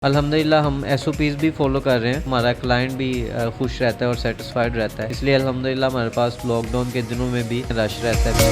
अल्हम्दुलिल्लाह हम SOPs भी फॉलो कर रहे हैं। हमारा क्लाइंट भी खुश रहता है और सेटिस्फाइड रहता है, इसलिए अल्हम्दुलिल्लाह हमारे पास लॉकडाउन के दिनों में भी रश रहता है।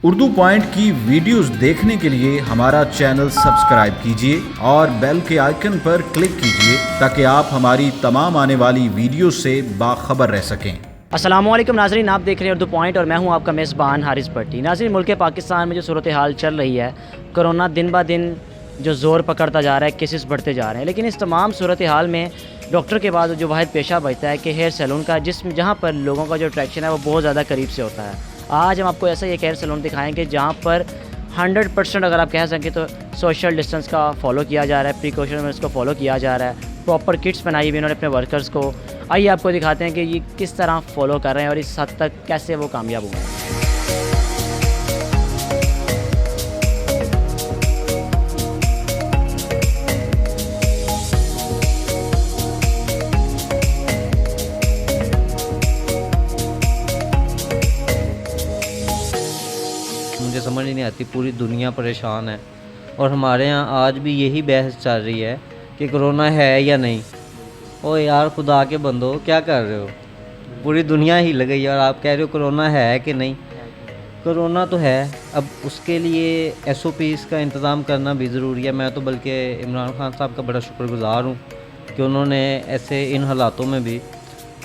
उर्दू पॉइंट की वीडियोस देखने के लिए हमारा चैनल सब्सक्राइब कीजिए और बेल के आइकन पर क्लिक कीजिए ताकि आप हमारी तमाम आने वाली वीडियो से बाखबर रह सकें। अस्सलामुअलैकुम नाज़रीन, आप देख रहे हैं उर्दू पॉइंट और मैं हूं आपका मेज़बान हारिस भट्टी। नाज़रीन, मुल्क पाकिस्तान में जो सूरत हाल चल रही है, कोरोना दिन ब दिन जो ज़ोर पकड़ता जा रहा है, केसेस बढ़ते जा रहे हैं, लेकिन इस तमाम सूरत हाल में डॉक्टर के बाद जो वाहिद पेशा बचता है कि हेयर सैलून का, जहाँ पर लोगों का जो अट्रैक्शन है वो बहुत ज़्यादा करीब से होता है। आज हम आपको ऐसा एक हेयर सैलून दिखाएंगे जहाँ पर 100% अगर आप कह सकें तो सोशल डिस्टेंस का फॉलो किया जा रहा है, प्रिकॉशन में इसको फॉलो किया जा रहा है, प्रॉपर किट्स बनाई हुई इन्होंने अपने वर्कर्स को। आइए आपको दिखाते हैं कि ये किस तरह फॉलो कर रहे हैं और इस हद तक कैसे वो कामयाब हुए हैं। मुझे समझ ही नहीं आती, पूरी दुनिया परेशान है और हमारे यहाँ आज भी यही बहस चल रही है कि कोरोना है या नहीं। ओ यार, खुदा के बंदो, क्या कर रहे हो? पूरी दुनिया ही लग गई और आप कह रहे हो कोरोना है कि नहीं। कोरोना तो है, अब उसके लिए SOPs का इंतज़ाम करना भी ज़रूरी है। मैं तो बल्कि इमरान खान साहब का बड़ा शुक्रगुज़ार हूँ कि उन्होंने ऐसे इन हालातों में भी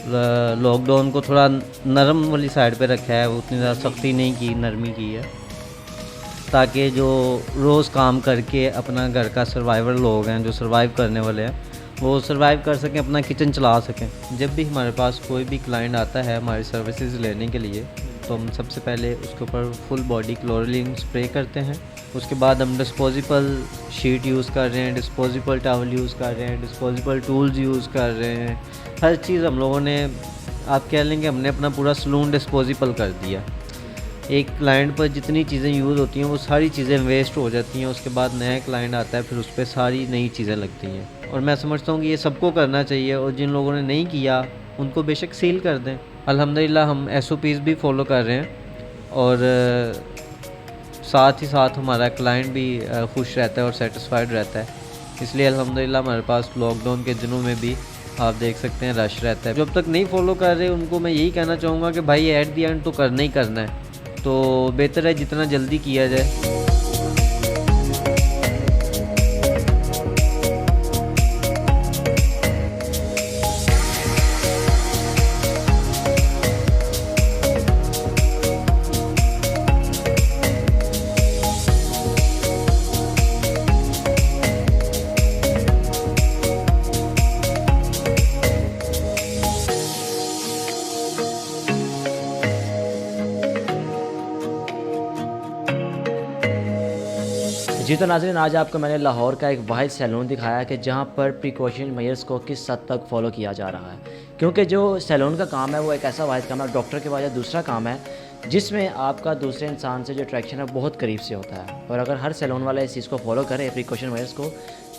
लॉकडाउन को थोड़ा नरम वाली साइड पे रखा है, उतनी ज़्यादा सख्ती नहीं की, नरमी की है, ताकि जो रोज़ काम करके अपना घर का सर्वाइवर लोग हैं, जो सर्वाइव करने वाले हैं, वो सर्वाइव कर सकें, अपना किचन चला सकें। जब भी हमारे पास कोई भी क्लाइंट आता है हमारी सर्विसेज लेने के लिए, तो हम सबसे पहले उसके ऊपर फुल बॉडी क्लोरीन स्प्रे करते हैं। उसके बाद हम डिस्पोजेबल शीट यूज़ कर रहे हैं, डिस्पोजेबल टॉवल यूज़ कर रहे हैं, डिस्पोजेबल टूल्स यूज़ कर रहे हैं। हर चीज़ हम लोगों ने, आप कह लेंगे हमने अपना पूरा सलून डिस्पोजेबल कर दिया। एक क्लाइंट पर जितनी चीज़ें यूज़ होती हैं वो सारी चीज़ें वेस्ट हो जाती हैं। उसके बाद नया क्लाइंट आता है, फिर उस पर सारी नई चीज़ें लगती हैं। और मैं समझता हूँ कि ये सबको करना चाहिए और जिन लोगों ने नहीं किया उनको बेशक सील कर दें। अल्हम्दुलिल्लाह हम SOPs भी फॉलो कर रहे हैं और साथ ही साथ हमारा क्लाइंट भी खुश रहता है और सेटिस्फाइड रहता है, इसलिए अल्हम्दुलिल्लाह हमारे पास लॉकडाउन के दिनों में भी आप देख सकते हैं रश रहता है। जब तक नहीं फॉलो कर रहे उनको मैं यही कहना चाहूँगा कि भाई एट दी एंड तो करना ही करना है, तो बेहतर है जितना जल्दी किया जाए। जी तो नाज़रीन, आज आपको मैंने लाहौर का एक वाहिद सैलून दिखाया कि जहाँ पर प्रिकॉशन मेजर्स को किस हद तक फॉलो किया जा रहा है, क्योंकि जो सैलून का काम है वो एक ऐसा वाहिद काम है, डॉक्टर के बाद दूसरा काम है जिसमें आपका दूसरे इंसान से जो अट्रैक्शन है बहुत करीब से होता है। और अगर हर सैलून वाला इस चीज़ को फॉलो करे, प्रिकॉशन मेजर्स को,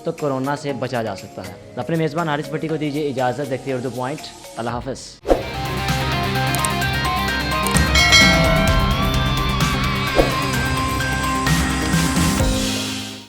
तो कोरोना से बचा जा सकता है। अपने मेज़बान हारिस भट्टी को दीजिए इजाज़त। देखते हैं उर्दू पॉइंट। अल्लाह हाफ़िज़।